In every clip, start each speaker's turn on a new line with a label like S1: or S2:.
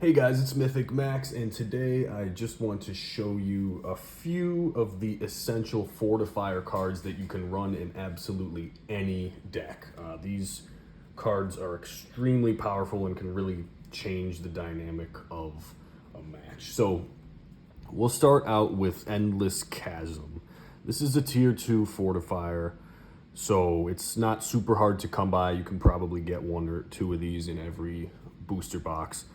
S1: Hey guys, it's Mythik Max, and today I just want to show you a few of the essential fortifier cards that you can run in absolutely any deck. These cards are extremely powerful and can really change the dynamic of a match. So we'll start out with Endless Chasm. This is a tier 2 fortifier, so it's not super hard to come by. You can probably get one or two of these in every booster box.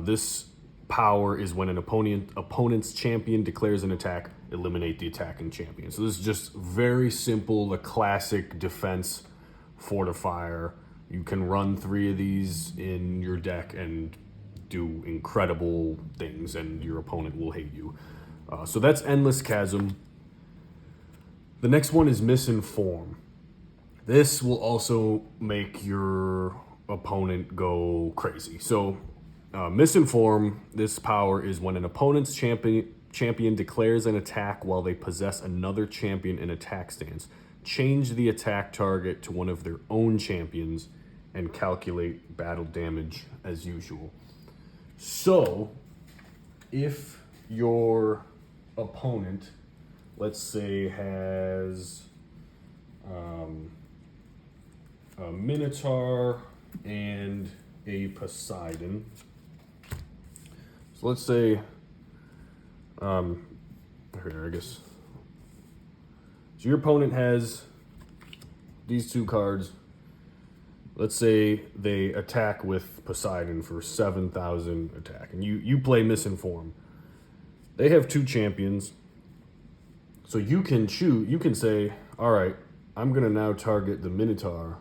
S1: This power is when an opponent's champion declares an attack, eliminate the attacking champion. So this is just very simple, the classic defense fortifier. You can run 3 of these in your deck and do incredible things, and your opponent will hate you. So that's Endless Chasm. The next one is Misinform. This will also make your opponent go crazy. So Misinform, this power is when an opponent's champion declares an attack while they possess another champion in attack stance. Change the attack target to one of their own champions and calculate battle damage as usual. So, if your opponent, let's say, has a Minotaur and a Poseidon. So let's say, here, I guess. So your opponent has these 2 cards. Let's say they attack with Poseidon for 7,000 attack, and you play Misinform. They have 2 champions, so you can say, all right, I'm gonna now target the Minotaur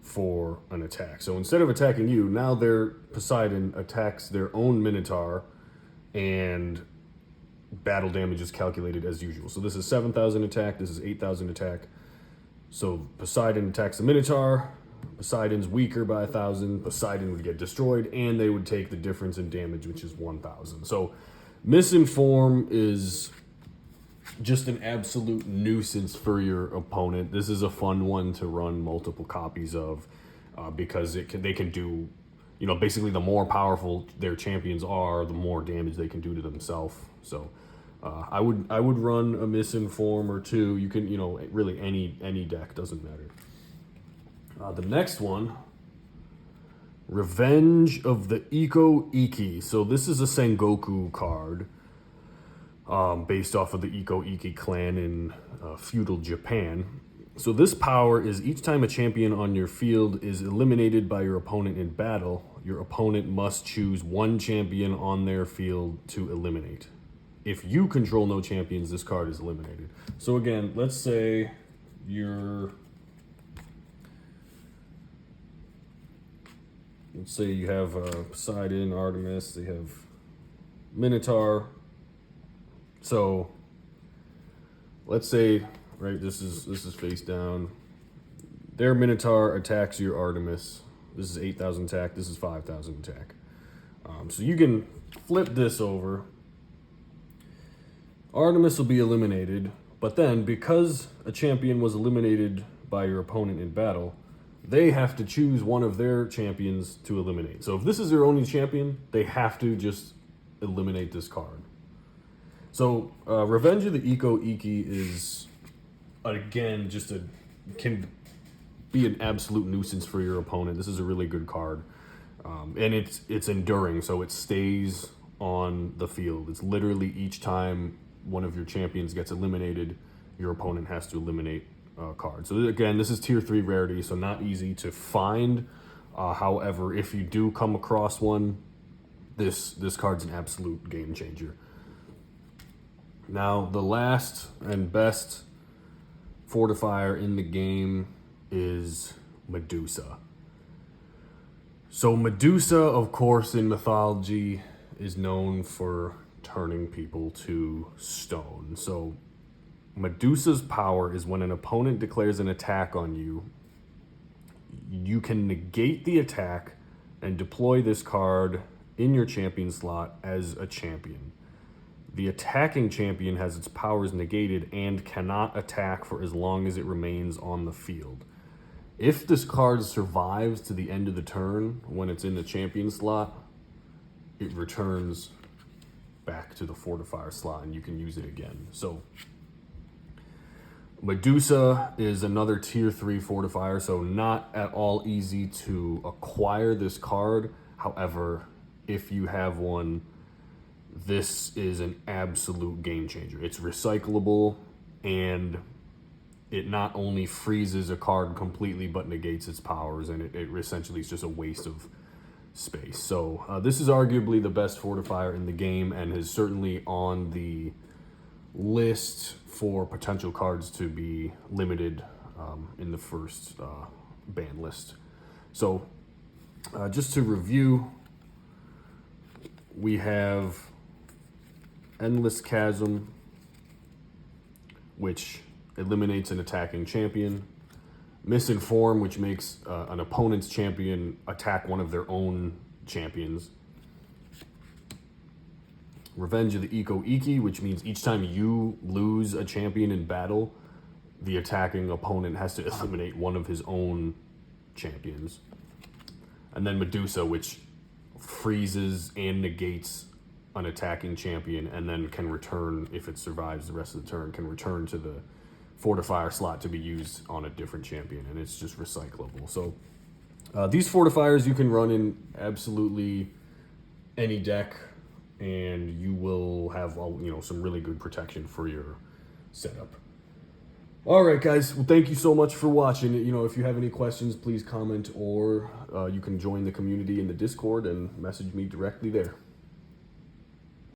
S1: for an attack. So instead of attacking you, now their Poseidon attacks their own Minotaur, and battle damage is calculated as usual. So this is 7,000 attack, this is 8,000 attack. So Poseidon attacks the Minotaur, Poseidon's weaker by 1,000, Poseidon would get destroyed, and they would take the difference in damage, which is 1,000. So Misinform is just an absolute nuisance for your opponent. This is a fun one to run multiple copies of because they can do, basically the more powerful their champions are, the more damage they can do to themselves. So I would run a Misinform or 2. You can, really any deck, doesn't matter. The next one, Revenge of the Ikki. So this is a Sengoku card. Based off of the Ikki clan in feudal Japan. So this power is each time a champion on your field is eliminated by your opponent in battle, your opponent must choose one champion on their field to eliminate. If you control no champions, this card is eliminated. So again, let's say you have Poseidon, Artemis, they have Minotaur. So let's say, right, this is face down. Their Minotaur attacks your Artemis. This is 8,000 attack, this is 5,000 attack. So you can flip this over. Artemis will be eliminated, but then because a champion was eliminated by your opponent in battle, they have to choose one of their champions to eliminate. So if this is their only champion, they have to just eliminate this card. So Revenge of the Ikki is, again, can be an absolute nuisance for your opponent. This is a really good card. And it's enduring, so it stays on the field. It's literally each time one of your champions gets eliminated, your opponent has to eliminate a card. So again, this is tier 3 rarity, so not easy to find. However, if you do come across one, this card's an absolute game changer. Now, the last and best fortifier in the game is Medusa. So Medusa, of course, in mythology is known for turning people to stone. So Medusa's power is when an opponent declares an attack on you, you can negate the attack and deploy this card in your champion slot as a champion. The attacking champion has its powers negated and cannot attack for as long as it remains on the field. If this card survives to the end of the turn when it's in the champion slot, it returns back to the fortifier slot and you can use it again. So Medusa is another tier 3 fortifier, so not at all easy to acquire this card. However, if you have one, this is an absolute game changer. It's recyclable, and it not only freezes a card completely but negates its powers, and it essentially is just a waste of space. So this is arguably the best fortifier in the game and is certainly on the list for potential cards to be limited in the first ban list. So just to review, we have Endless Chasm, which eliminates an attacking champion. Misinform, which makes an opponent's champion attack one of their own champions. Revenge of the Ikko Ikki, which means each time you lose a champion in battle, the attacking opponent has to eliminate one of his own champions. And then Medusa, which freezes and negates an attacking champion and then can return, if it survives the rest of the turn, can return to the fortifier slot to be used on a different champion, and it's just recyclable. So these fortifiers you can run in absolutely any deck, and you will have some really good protection for your setup. All right, guys. Well, thank you so much for watching. If you have any questions, please comment, or you can join the community in the Discord and message me directly there.